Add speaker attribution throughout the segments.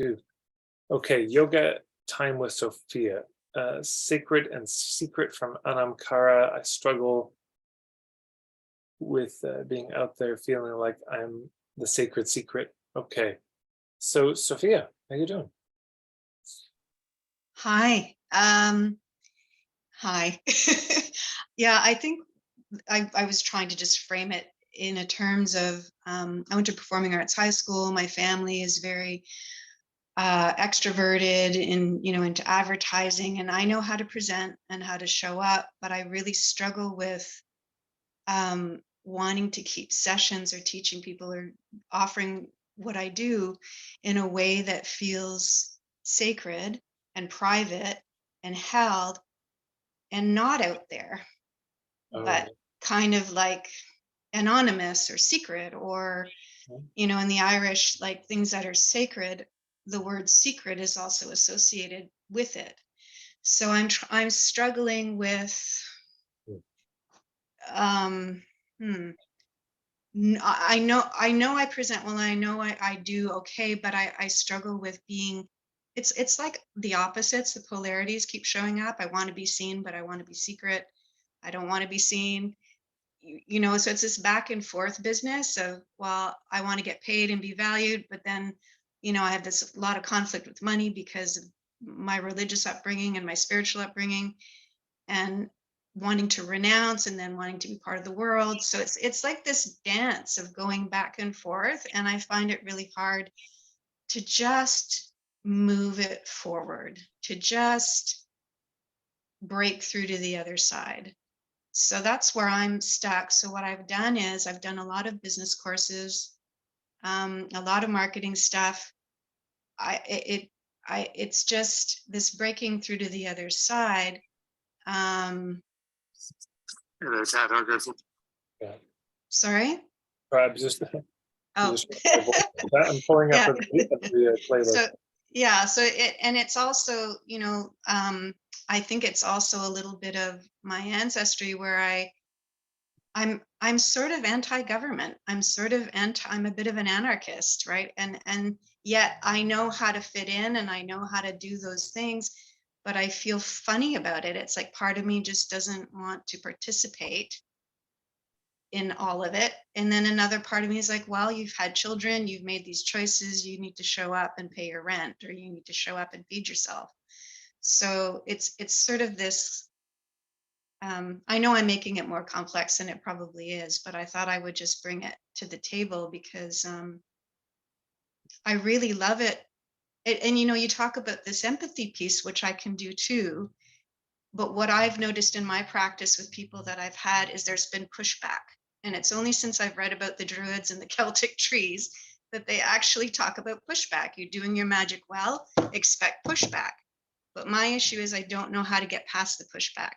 Speaker 1: Dude. Okay, yoga time with Sophia. Sacred and secret from Anamkara. I struggle with being out there feeling like I'm the sacred secret. Okay. So Sophia, how you doing?
Speaker 2: Hi. Hi. Yeah, I think I was trying to just frame it in a terms of I went to performing arts high school. My family is very extroverted in, into advertising, and I know how to present and how to show up, but I really struggle with wanting to keep sessions or teaching people or offering what I do in a way that feels sacred and private and held and not out there, but
Speaker 1: Oh,
Speaker 2: kind of like anonymous or secret or,
Speaker 1: okay.
Speaker 2: in the Irish, like things that are sacred, the word secret is also associated with it. So I'm struggling with
Speaker 1: Mm.
Speaker 2: um hmm, I know I present well, I know I do okay, but I struggle with being it's like the opposites, the polarities keep showing up. I want to be seen, but I want to be secret. I don't want to be seen. So it's this back and forth business of, well, I want to get paid and be valued, but then, I have this lot of conflict with money because of my religious upbringing and my spiritual upbringing and wanting to renounce and then wanting to be part of the world. So it's like this dance of going back and forth, and I find it really hard to just move it forward, to just break through to the other side. So that's where I'm stuck. So what I've done is I've done a lot of business courses, a lot of marketing stuff. It's just this breaking through to the other side. Um,
Speaker 1: Yeah.
Speaker 2: Sorry.
Speaker 1: I'm just you
Speaker 2: Oh,
Speaker 1: just heard my voice. I'm pulling up
Speaker 2: yeah.
Speaker 1: the playlist.
Speaker 2: So yeah, so it's also, I think it's also a little bit of my ancestry where I'm sort of anti-government. I'm a bit of an anarchist, right? And yet I know how to fit in and I know how to do those things, but I feel funny about it. It's like part of me just doesn't want to participate in all of it. And then another part of me is like, well, you've had children, you've made these choices, you need to show up and pay your rent, or you need to show up and feed yourself. So it's sort of this. I know I'm making it more complex than it probably is, but I thought I would just bring it to the table because I really love it. And you talk about this empathy piece, which I can do too. But what I've noticed in my practice with people that I've had is there's been pushback. And it's only since I've read about the Druids and the Celtic trees that they actually talk about pushback. You're doing your magic well, expect pushback. But my issue is I don't know how to get past the pushback.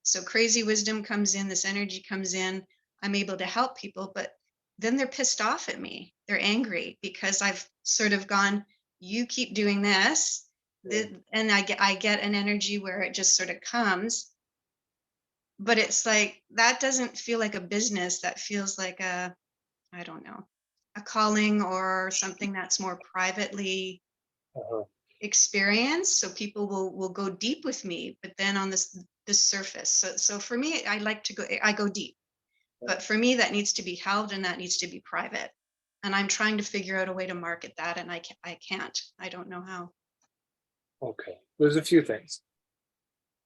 Speaker 2: So crazy wisdom comes in, this energy comes in, I'm able to help people, but then they're pissed off at me. They're angry because I've sort of gone, you keep doing this,
Speaker 1: Yeah.
Speaker 2: and I get an energy where it just sort of comes, but it's like that doesn't feel like a business. That feels like I don't know, a calling or something that's more privately
Speaker 1: Uh-huh.
Speaker 2: experience, so people will go deep with me, but then on this surface. So for me, I go deep,
Speaker 1: Yeah.
Speaker 2: but for me that needs to be held and that needs to be private, and I'm trying to figure out a way to market that, and I don't know how.
Speaker 1: Okay. There's a few things.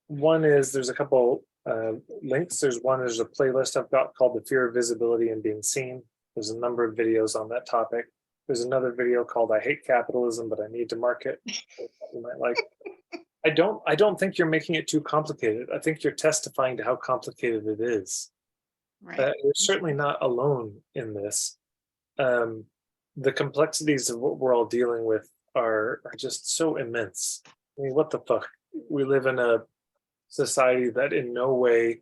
Speaker 1: One is there's a couple links. There's a playlist I've got called The Fear of Visibility and Being Seen. There's a number of videos on that topic. There's another video called I Hate Capitalism, but I Need to Market. You might like. I don't think you're making it too complicated. I think you're testifying to how complicated it is.
Speaker 2: Right.
Speaker 1: You're certainly not alone in this. Um, the complexities of what we're all dealing with are just so immense. I mean, what the fuck? We live in a society that in no way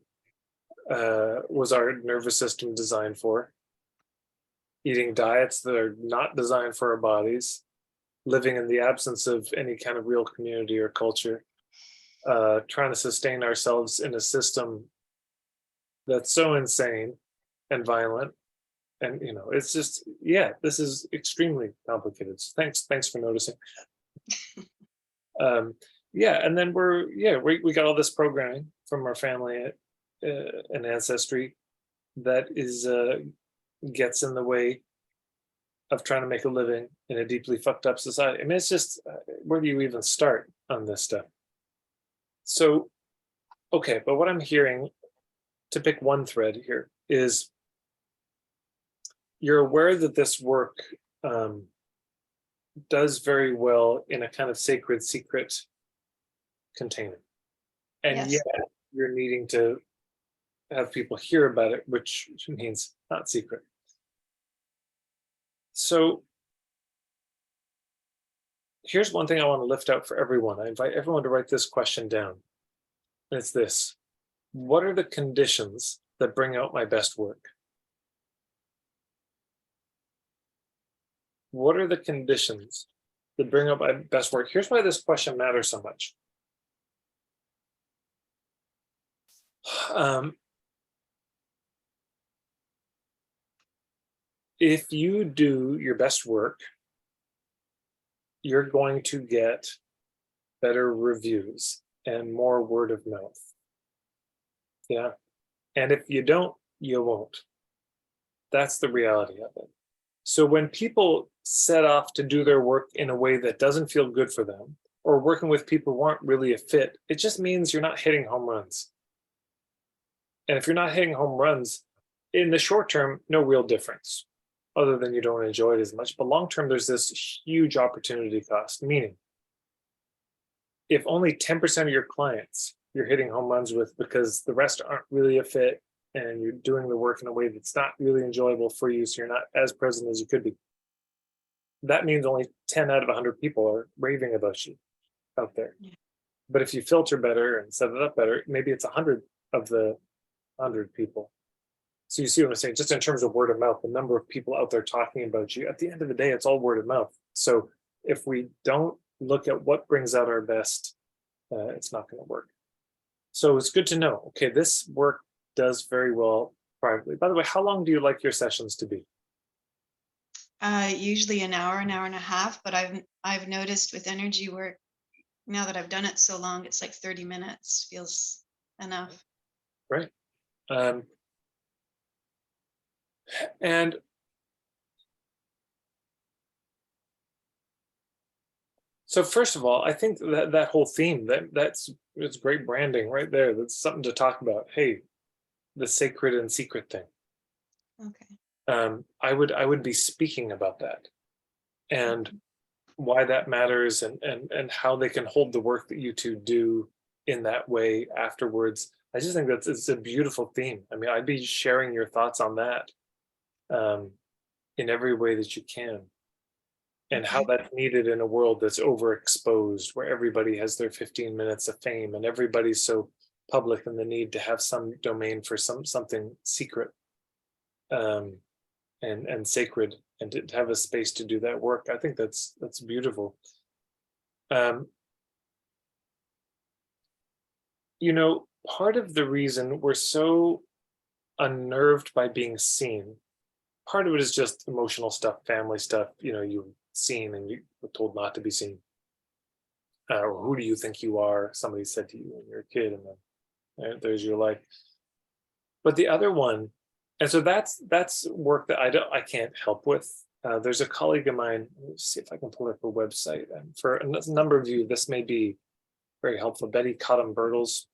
Speaker 1: was our nervous system designed for, eating diets that are not designed for our bodies, living in the absence of any kind of real community or culture, trying to sustain ourselves in a system that's so insane and violent. And it's just, yeah, this is extremely complicated. So thanks for noticing. Um, yeah, and then we got all this programming from our family and ancestry that is gets in the way of trying to make a living in a deeply fucked up society. I mean, it's just where do you even start on this stuff? So, okay, but what I'm hearing, to pick one thread here, is you're aware that this work um, does very well in a kind of sacred secret container, and yet
Speaker 2: Yes.
Speaker 1: you're needing to have people hear about it, which means not secret. So here's one thing I want to lift out for everyone. I invite everyone to write this question down. And it's this: what are the conditions that bring out my best work? What are the conditions that bring out my best work? Here's why this question matters so much. Um, if you do your best work, you're going to get better reviews and more word of mouth. Yeah. And if you don't, you won't. That's the reality of it. So when people set off to do their work in a way that doesn't feel good for them, or working with people who aren't really a fit, it just means you're not hitting home runs. And if you're not hitting home runs, in the short term, no real difference, other than you don't enjoy it as much. But long term, there's this huge opportunity cost, meaning if only 10% of your clients you're hitting home runs with because the rest aren't really a fit and you're doing the work in a way that's not really enjoyable for you, so you're not as present as you could be, that means only 10 out of 100 people are raving about you out there.
Speaker 2: Yeah.
Speaker 1: But if you filter better and set it up better, maybe it's 100 of the 100 people. So you see what I'm saying? Just in terms of word of mouth, the number of people out there talking about you, at the end of the day, it's all word of mouth. So if we don't look at what brings out our best, it's not going to work. So it's good to know, okay, this work does very well privately. By the way, how long do you like your sessions to be?
Speaker 2: Usually an hour and a half, but I've noticed with energy work, now that I've done it so long, it's like 30 minutes feels enough.
Speaker 1: Right. Um, and so first of all, I think that that whole theme, that's it's great branding right there. That's something to talk about. Hey, the sacred and secret thing.
Speaker 2: Okay.
Speaker 1: I would be speaking about that and
Speaker 2: Mhm.
Speaker 1: why that matters, and how they can hold the work that you two do in that way afterwards. I just think that's it's a beautiful theme. I mean, I'd be sharing your thoughts on that um, in every way that you can, and how
Speaker 2: Okay.
Speaker 1: that's needed in a world that's overexposed, where everybody has their 15 minutes of fame and everybody's so public, and the need to have some domain for something secret um, and sacred, and to have a space to do that work. I think that's beautiful. Um, part of the reason we're so unnerved by being seen, part of it is just emotional stuff, family stuff. You've seen and you were told not to be seen. Or who do you think you are? Somebody said to you when you're a kid, and then there's your life. But the other one, and so that's work that I can't help with. There's a colleague of mine. Let me see if I can pull up her website. And for a number of you, this may be very helpful. Betty Cottom Birtles,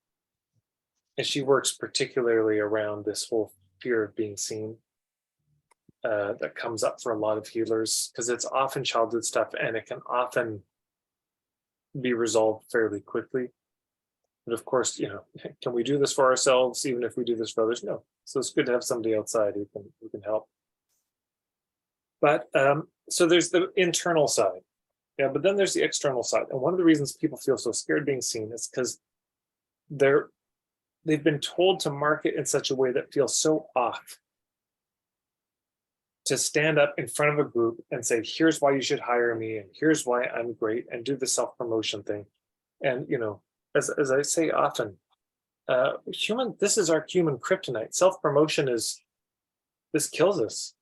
Speaker 1: and she works particularly around this whole fear of being seen that comes up for a lot of healers, because it's often childhood stuff and it can often be resolved fairly quickly. But of course, can we do this for ourselves even if we do this for others? No. So it's good to have somebody outside who can help. But so there's the internal side. Yeah, but then there's the external side. And one of the reasons people feel so scared being seen is because they're they've been told to market in such a way that feels so off, to stand up in front of a group and say, here's why you should hire me, and here's why I'm great, and do the self-promotion thing. And as I say often, this is our human kryptonite. Self-promotion is this kills us.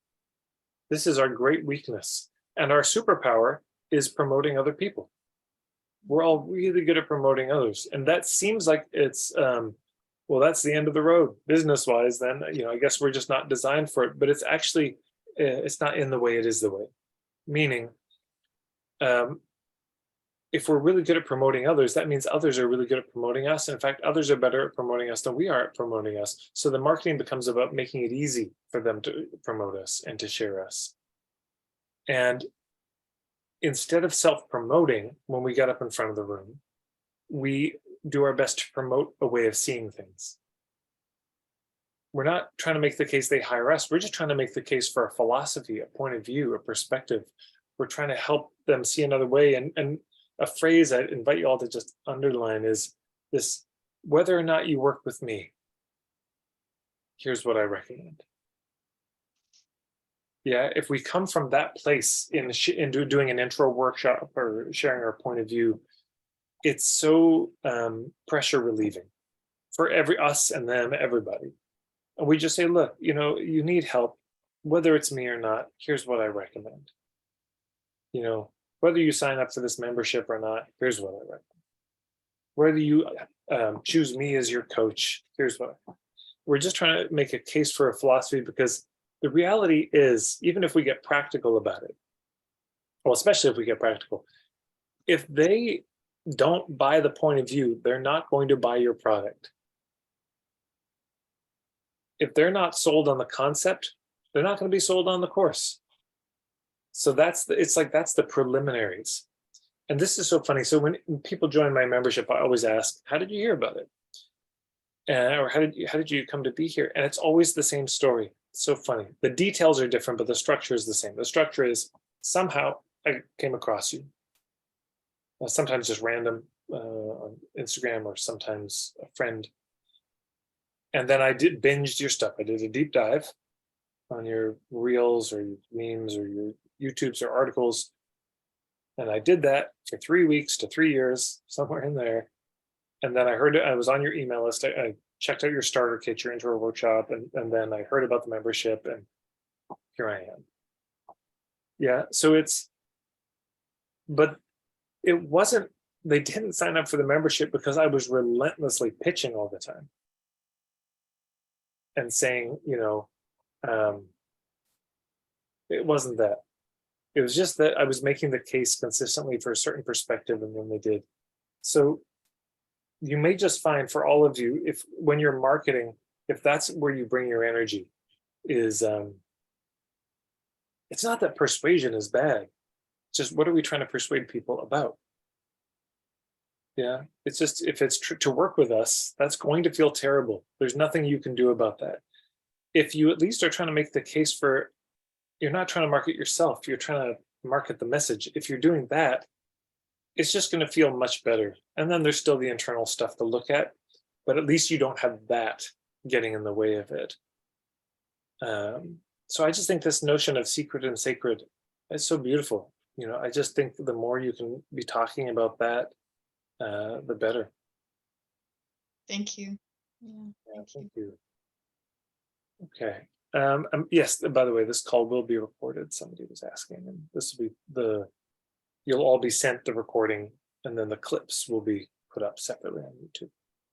Speaker 1: This is our great weakness. And our superpower is promoting other people. we're all really good at promoting others. And that seems like it's, well, that's the end of the road business wise. Then, I guess we're just not designed for it, but it's actually, it's not in the way, it is the way. Meaning, um, if we're really good at promoting others, that means others are really good at promoting us. In fact, others are better at promoting us than we are at promoting us. So the marketing becomes about making it easy for them to promote us and to share us. And instead of self-promoting when we get up in front of the room, we do our best to promote a way of seeing things. We're not trying to make the case they hire us. We're just trying to make the case for a philosophy, a point of view, a perspective. We're trying to help them see another way. And a phrase I invite you all to just underline is this: whether or not you work with me, here's what I recommend. Yeah, if we come from that place in doing an intro workshop or sharing our point of view, it's so pressure relieving for us and them, everybody. And we just say, look, you need help, whether it's me or not, here's what I recommend. Whether you sign up for this membership or not, here's what I recommend. Whether you choose me as your coach, here's what we're just trying to make a case for a philosophy, because the reality is, even if we get practical about it, well, especially if we get practical, if they don't buy the point of view, they're not going to buy your product. If they're not sold on the concept, they're not going to be sold on the course. So that's the preliminaries. And this is so funny. So when people join my membership, I always ask, how did you hear about it? Or how did you come to be here? And it's always the same story. It's so funny. The details are different, but the structure is the same. The structure is, somehow I came across you. Sometimes just random on Instagram, or sometimes a friend. And then I binged your stuff. I did a deep dive on your reels or your memes or your YouTubes or articles. And I did that for 3 weeks to 3 years, somewhere in there. And then I heard it, I was on your email list. I checked out your starter kit, your intro workshop, and then I heard about the membership, and here I am. Yeah. So but it wasn't, they didn't sign up for the membership because I was relentlessly pitching all the time and saying, it wasn't that. It was just that I was making the case consistently for a certain perspective, and then they did. So you may just find, for all of you, if when you're marketing, if that's where you bring your energy, is it's not that persuasion is bad. It's just, what are we trying to persuade people about? Yeah, it's just, if it's to work with us, that's going to feel terrible. There's nothing you can do about that. If you at least are trying to make the case for, you're not trying to market yourself, you're trying to market the message. If you're doing that, it's just going to feel much better. And then there's still the internal stuff to look at, but at least you don't have that getting in the way of it. So I just think this notion of secret and sacred is so beautiful. I just think the more you can be talking about that, the better.
Speaker 2: Thank you.
Speaker 1: Yeah, thank you. Okay. Yes, by the way, this call will be recorded. Somebody was asking, and this will be you'll all be sent the recording, and then the clips will be put up separately on YouTube.